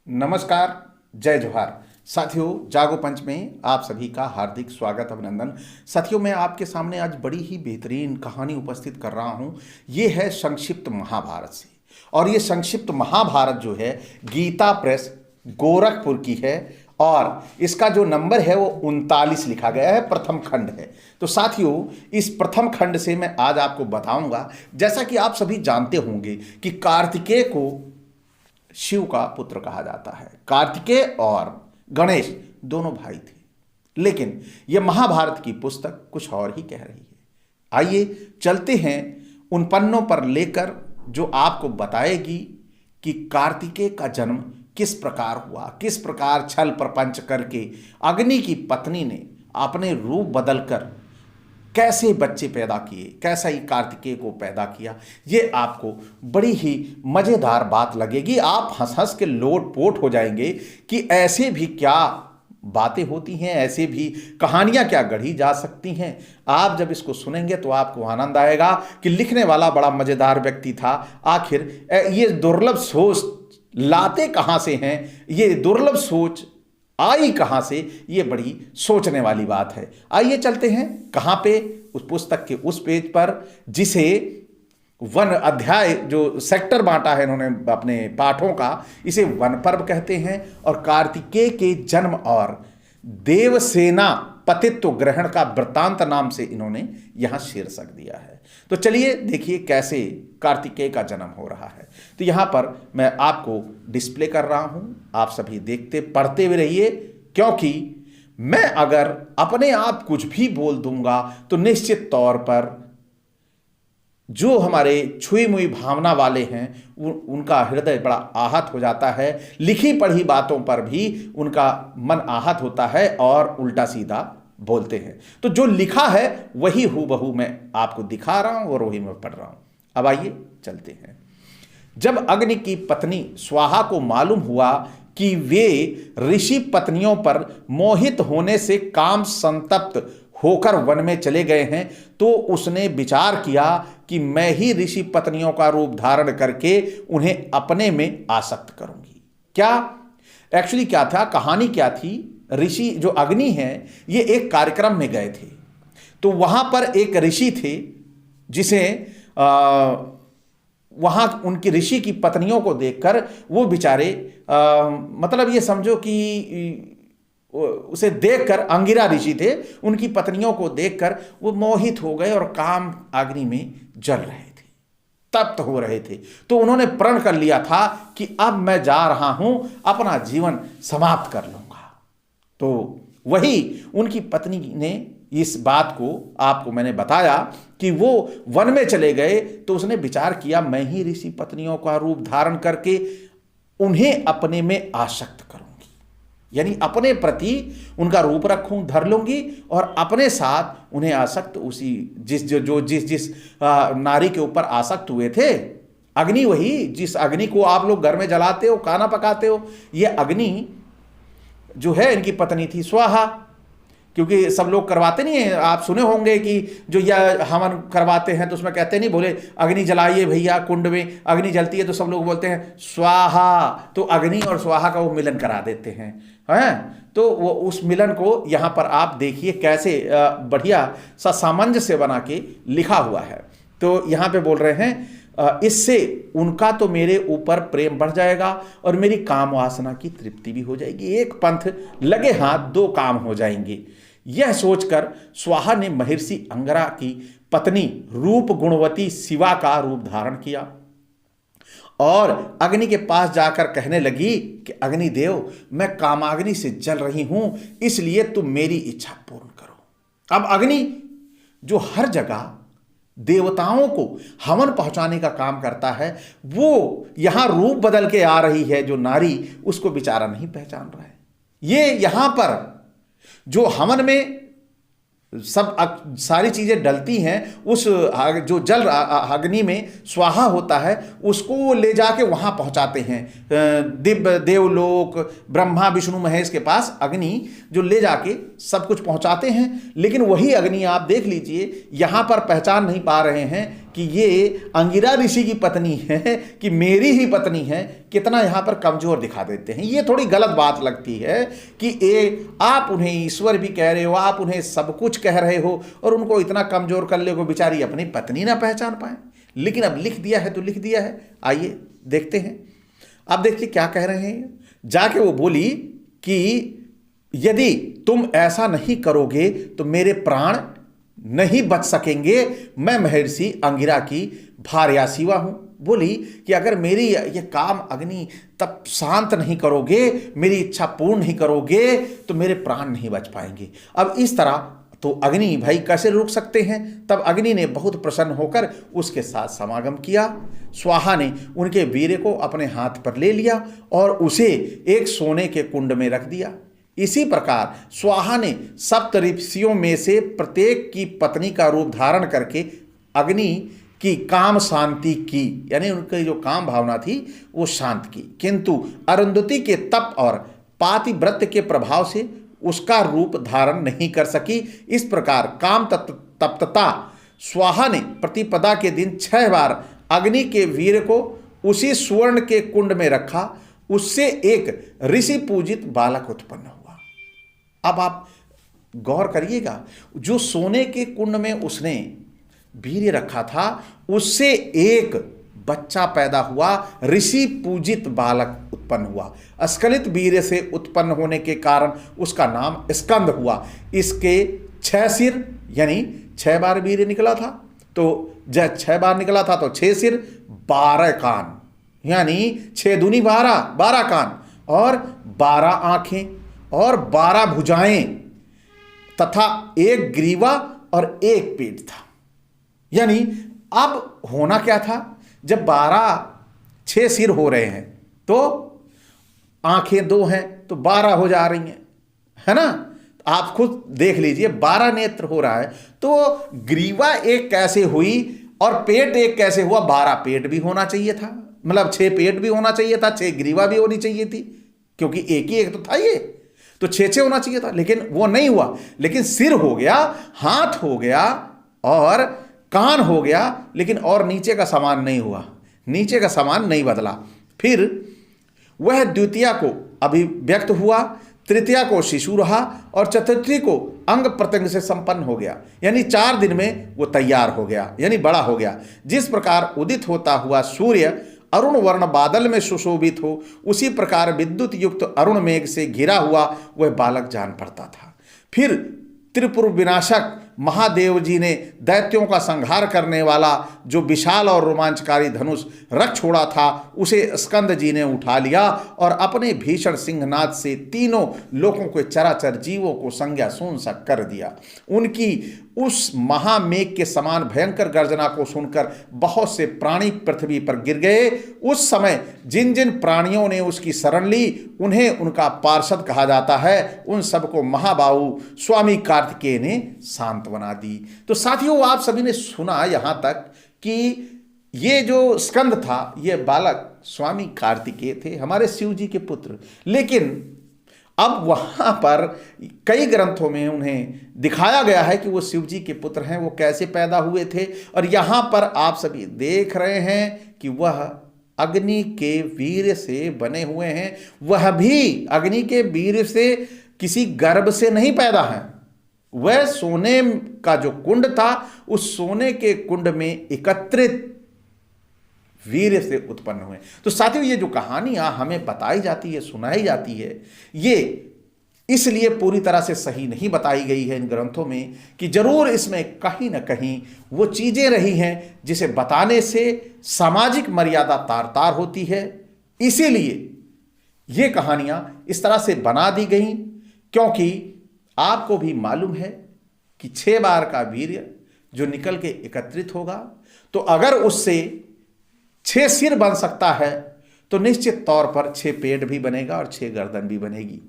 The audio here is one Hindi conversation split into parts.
नमस्कार, जय जोहार। साथियों, जागो पंच में आप सभी का हार्दिक स्वागत, अभिनंदन। साथियों, मैं आपके सामने आज बड़ी ही बेहतरीन कहानी उपस्थित कर रहा हूं। ये है संक्षिप्त महाभारत से, और ये संक्षिप्त महाभारत जो है गीता प्रेस गोरखपुर की है, और इसका जो नंबर है वो 39 लिखा गया है, प्रथम खंड है। तो साथियों, इस प्रथम खंड से मैं आज आपको बताऊंगा, जैसा कि आप सभी जानते होंगे कि कार्तिकेय को शिव का पुत्र कहा जाता है। कार्तिकेय और गणेश दोनों भाई थे, लेकिन यह महाभारत की पुस्तक कुछ और ही कह रही है। आइए चलते हैं उन पन्नों पर लेकर जो आपको बताएगी कि कार्तिकेय का जन्म किस प्रकार हुआ, किस प्रकार छल प्रपंच करके अग्नि की पत्नी ने अपने रूप बदलकर कैसे बच्चे पैदा किए, कैसा ही कार्तिकेय को पैदा किया। ये आपको बड़ी ही मज़ेदार बात लगेगी। आप हंस हंस के लोट-पोट हो जाएंगे कि ऐसे भी क्या बातें होती हैं, ऐसे भी कहानियां क्या गढ़ी जा सकती हैं। आप जब इसको सुनेंगे तो आपको आनंद आएगा कि लिखने वाला बड़ा मज़ेदार व्यक्ति था। आखिर ये दुर्लभ सोच लाते कहाँ से हैं, ये दुर्लभ सोच आई कहां से, ये बड़ी सोचने वाली बात है। आइए चलते हैं कहां पे, उस पुस्तक के उस पेज पर जिसे वन अध्याय, जो सेक्टर बांटा है इन्होंने अपने पाठों का, इसे वन पर्व कहते हैं। और कार्तिकेय के जन्म और देवसेना पतित्व ग्रहण का वृत्तांत नाम से इन्होंने यहां शीर्षक दिया है। तो चलिए देखिए कैसे कार्तिकेय का जन्म हो रहा है। तो यहां पर मैं आपको डिस्प्ले कर रहा हूं, आप सभी देखते पढ़ते हुए रहिए, क्योंकि मैं अगर अपने आप कुछ भी बोल दूंगा तो निश्चित तौर पर जो हमारे छुई मुई भावना वाले हैं उनका हृदय बड़ा आहत हो जाता है। लिखी पढ़ी बातों पर भी उनका मन आहत होता है और उल्टा सीधा बोलते हैं। तो जो लिखा है वही हूबहू मैं आपको दिखा रहा हूं और वही मैं पढ़ रहा हूं। अब आइए चलते हैं। जब अग्नि की पत्नी स्वाहा को मालूम हुआ कि वे ऋषि पत्नियों पर मोहित होने से काम संतप्त होकर वन में चले गए हैं, तो उसने विचार किया कि मैं ही ऋषि पत्नियों का रूप धारण करके उन्हें अपने में आसक्त करूंगी। क्या एक्चुअली क्या था, कहानी क्या थी? ऋषि जो अग्नि हैं ये एक कार्यक्रम में गए थे, तो वहां पर एक ऋषि थे जिसे वहां उनकी ऋषि की पत्नियों को देखकर वो बेचारे मतलब ये समझो कि उसे देखकर, अंगिरा ऋषि थे, उनकी पत्नियों को देखकर वो मोहित हो गए और काम अग्नि में जल रहे थे, तप्त हो रहे थे। तो उन्होंने प्रण कर लिया था कि अब मैं जा रहा हूं, अपना जीवन समाप्त कर लूंगा। तो वही उनकी पत्नी ने इस बात को आपको मैंने बताया कि वो वन में चले गए, तो उसने विचार किया मैं ही ऋषि पत्नियों का रूप धारण करके उन्हें अपने में आसक्त करूंगी, यानी अपने प्रति उनका रूप रखूं, धर लूंगी और अपने साथ उन्हें आसक्त, उसी जिस नारी के ऊपर आसक्त हुए थे, अग्नि वही जिस अग्नि को आप लोग घर में जलाते हो, खाना पकाते हो, यह अग्नि जो है इनकी पत्नी थी स्वाहा। क्योंकि सब लोग करवाते नहीं हैं, आप सुने होंगे कि जो यह हवन करवाते हैं तो उसमें कहते नहीं, बोले अग्नि जलाइए भैया, कुंड में अग्नि जलती है तो सब लोग बोलते हैं स्वाहा, तो अग्नि और स्वाहा का वो मिलन करा देते हैं। तो वो उस मिलन को यहाँ पर आप देखिए कैसे बढ़िया सा सामंजस्य बना के लिखा हुआ है। तो यहाँ पे बोल रहे हैं इससे उनका तो मेरे ऊपर प्रेम बढ़ जाएगा और मेरी काम वासना की तृप्ति भी हो जाएगी, एक पंथ लगे हाथ दो काम हो जाएंगे। यह सोचकर स्वाहा ने महर्षि अंगिरा की पत्नी रूप गुणवती शिवा का रूप धारण किया और अग्नि के पास जाकर कहने लगी कि अग्निदेव, मैं कामाग्नि से जल रही हूं, इसलिए तुम मेरी इच्छा पूर्ण करो। अब अग्नि जो हर जगह देवताओं को हवन पहुंचाने का काम करता है, वो यहां रूप बदल के आ रही है, जो नारी उसको बेचारा नहीं पहचान रहा है। ये यहां पर जो हवन में सब सारी चीजें डलती हैं, उस जो जल अग्नि में स्वाहा होता है उसको वो ले जाके वहां पहुंचाते हैं दिव्य देवलोक, ब्रह्मा विष्णु महेश के पास अग्नि जो ले जाके सब कुछ पहुंचाते हैं। लेकिन वही अग्नि आप देख लीजिए, यहां पर पहचान नहीं पा रहे हैं कि ये अंगिरा ऋषि की पत्नी है कि मेरी ही पत्नी है, कितना यहाँ पर कमजोर दिखा देते हैं। ये थोड़ी गलत बात लगती है कि आप उन्हें ईश्वर भी कह रहे हो, आप उन्हें सब कुछ कह रहे हो और उनको इतना कमजोर कर ले को बेचारी अपनी पत्नी ना पहचान पाए। लेकिन अब लिख दिया है तो लिख दिया है। आइए देखते हैं। अब देखिए क्या कह रहे हैं। जाके वो बोली कि यदि तुम ऐसा नहीं करोगे तो मेरे प्राण नहीं बच सकेंगे। मैं महर्षि अंगिरा की भार्या शिवा हूं। बोली कि अगर मेरी ये काम अग्नि तब शांत नहीं करोगे, मेरी इच्छा पूर्ण नहीं करोगे तो मेरे प्राण नहीं बच पाएंगे। अब इस तरह तो अग्नि भाई कैसे रोक सकते हैं। तब अग्नि ने बहुत प्रसन्न होकर उसके साथ समागम किया। स्वाहा ने उनके वीर्य को अपने हाथ पर ले लिया और उसे एक सोने के कुंड में रख दिया। इसी प्रकार स्वाहा ने सप्त ऋषियों में से प्रत्येक की पत्नी का रूप धारण करके अग्नि की काम शांति की, यानी उनकी जो काम भावना थी वो शांत की। किंतु अरुंधति के तप और पातिव्रत्य के प्रभाव से उसका रूप धारण नहीं कर सकी। इस प्रकार काम तप्तता स्वाहा ने प्रतिपदा के दिन 6 बार अग्नि के वीर को उसी सुवर्ण के कुंड में रखा। उससे एक ऋषि पूजित बालक उत्पन्न हुआ। अब आप गौर करिएगा, जो सोने के कुंड में उसने वीर्य रखा था उससे एक बच्चा पैदा हुआ, ऋषि पूजित बालक उत्पन्न हुआ। स्खलित वीर्य से उत्पन्न होने के कारण उसका नाम स्कंद हुआ। इसके 6 सिर यानी 6 बार वीर्य निकला था, तो जब 6 बार निकला था तो 6 सिर 12 कान, यानी 6 दूनी 12 कान और 12 आंखें और 12 भुजाएं तथा एक ग्रीवा और एक पेट था। यानी अब होना क्या था, जब 6 सिर हो रहे हैं तो आंखें 2 हैं तो 12 हो जा रही हैं, है ना। आप खुद देख लीजिए 12 नेत्र हो रहा है तो ग्रीवा एक कैसे हुई और पेट एक कैसे हुआ। 12 पेट भी होना चाहिए था, मतलब 6 पेट भी होना चाहिए था, 6 ग्रीवा भी होनी चाहिए थी, क्योंकि एक ही एक तो था ये, तो 6 होना चाहिए था। लेकिन वो नहीं हुआ। लेकिन सिर हो गया, हाथ हो गया और कान हो गया, लेकिन और नीचे का सामान नहीं हुआ, नीचे का सामान नहीं बदला। फिर वह द्वितीया को अभिव्यक्त हुआ, तृतीया को शिशु रहा और चतुर्थी को अंग प्रत्यंग से संपन्न हो गया। यानी 4 दिन में वो तैयार हो गया, यानी बड़ा हो गया। जिस प्रकार उदित होता हुआ सूर्य अरुण वर्ण बादल में सुशोभित हो, उसी प्रकार विद्युत युक्त अरुण मेघ से घिरा हुआ वह बालक जान पड़ता था। फिर त्रिपुर विनाशक महादेव जी ने दैत्यों का संहार करने वाला जो विशाल और रोमांचकारी धनुष रख छोड़ा था उसे स्कंद जी ने उठा लिया और अपने भीषण सिंहनाद से तीनों लोकों के चराचर जीवों को संज्ञा शून्य सा कर दिया। उनकी उस महामेघ के समान भयंकर गर्जना को सुनकर बहुत से प्राणी पृथ्वी पर गिर गए। उस समय जिन जिन प्राणियों ने उसकी शरण ली उन्हें उनका पार्षद कहा जाता है, उन सबको महाबाहु स्वामी कार्तिकेय ने शांत बना दी। तो साथियों, आप सभी ने सुना यहां तक कि ये जो स्कंद था ये बालक स्वामी कार्तिकेय थे, हमारे शिव जी के पुत्र। लेकिन अब वहां पर कई ग्रंथों में उन्हें दिखाया गया है कि वो शिव जी के पुत्र हैं, वो कैसे पैदा हुए थे। और यहां पर आप सभी देख रहे हैं कि वह अग्नि के वीर्य से बने हुए हैं। वह भी अग्नि के वीर्य से किसी गर्भ से नहीं पैदा है, वह सोने का जो कुंड था उस सोने के कुंड में एकत्रित वीर्य से उत्पन्न हुए। तो साथियों, ये जो कहानियां हमें बताई जाती है, सुनाई जाती है, ये इसलिए पूरी तरह से सही नहीं बताई गई है इन ग्रंथों में कि जरूर इसमें कहीं ना कहीं वो चीजें रही हैं जिसे बताने से सामाजिक मर्यादा तार तार होती है। इसीलिए ये कहानियां इस तरह से बना दी गई, क्योंकि आपको भी मालूम है कि 6 बार का वीर्य जो निकल के एकत्रित होगा, तो अगर उससे 6 सिर बन सकता है तो निश्चित तौर पर 6 पेट भी बनेगा और 6 गर्दन भी बनेगी,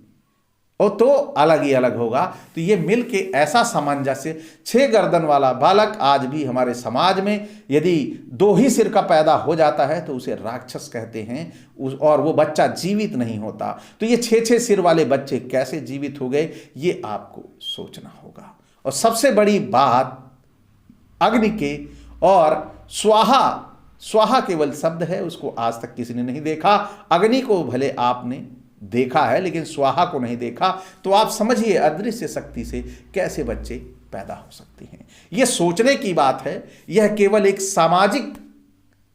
और तो अलग ही अलग होगा। तो ये मिलके ऐसा सामंजस्य, 6 गर्दन वाला बालक आज भी हमारे समाज में यदि 2 ही सिर का पैदा हो जाता है तो उसे राक्षस कहते हैं, और वो बच्चा जीवित नहीं होता। तो ये 6 सिर वाले बच्चे कैसे जीवित हो गए, ये आपको सोचना होगा। और सबसे बड़ी बात, अग्नि के और स्वाहा, स्वाहा केवल शब्द है, उसको आज तक किसी ने नहीं देखा। अग्नि को भले आपने देखा है लेकिन स्वाहा को नहीं देखा। तो आप समझिए अदृश्य शक्ति से कैसे बच्चे पैदा हो सकते हैं। यह सोचने की बात है। यह केवल एक सामाजिक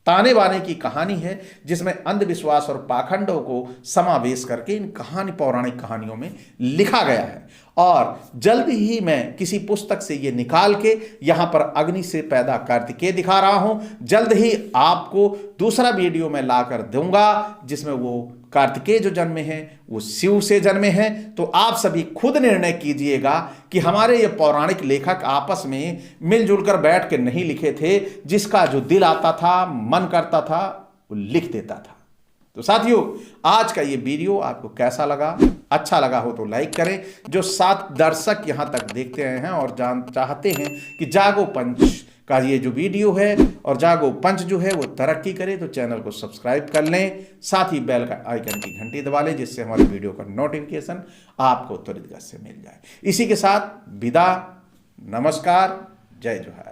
ताने बाने की कहानी है जिसमें अंधविश्वास और पाखंडों को समावेश करके इन पौराणिक कहानियों में लिखा गया है। और जल्द ही मैं किसी पुस्तक से ये निकाल के यहाँ पर अग्नि से पैदा कार्तिकेय दिखा रहा हूँ। जल्द ही आपको दूसरा वीडियो मैं लाकर दूंगा जिसमें वो कार्तिकेय जो जन्मे हैं वो शिव से जन्मे हैं। तो आप सभी खुद निर्णय कीजिएगा कि हमारे ये पौराणिक लेखक आपस में मिलजुल कर बैठ के नहीं लिखे थे। जिसका जो दिल आता था, मन करता था, वो लिख देता था। तो साथियों, आज का ये वीडियो आपको कैसा लगा? अच्छा लगा हो तो लाइक करें। जो 7 दर्शक यहां तक देखते रहे हैं और चाहते हैं कि जागो पंच का ये जो वीडियो है और जागो पंच जो है वो तरक्की करे, तो चैनल को सब्सक्राइब कर लें। साथ ही बेल का आइकन की घंटी दबा लें जिससे हमारे वीडियो का नोटिफिकेशन आपको त्वरित गति से मिल जाए। इसी के साथ विदा, नमस्कार, जय जोहार।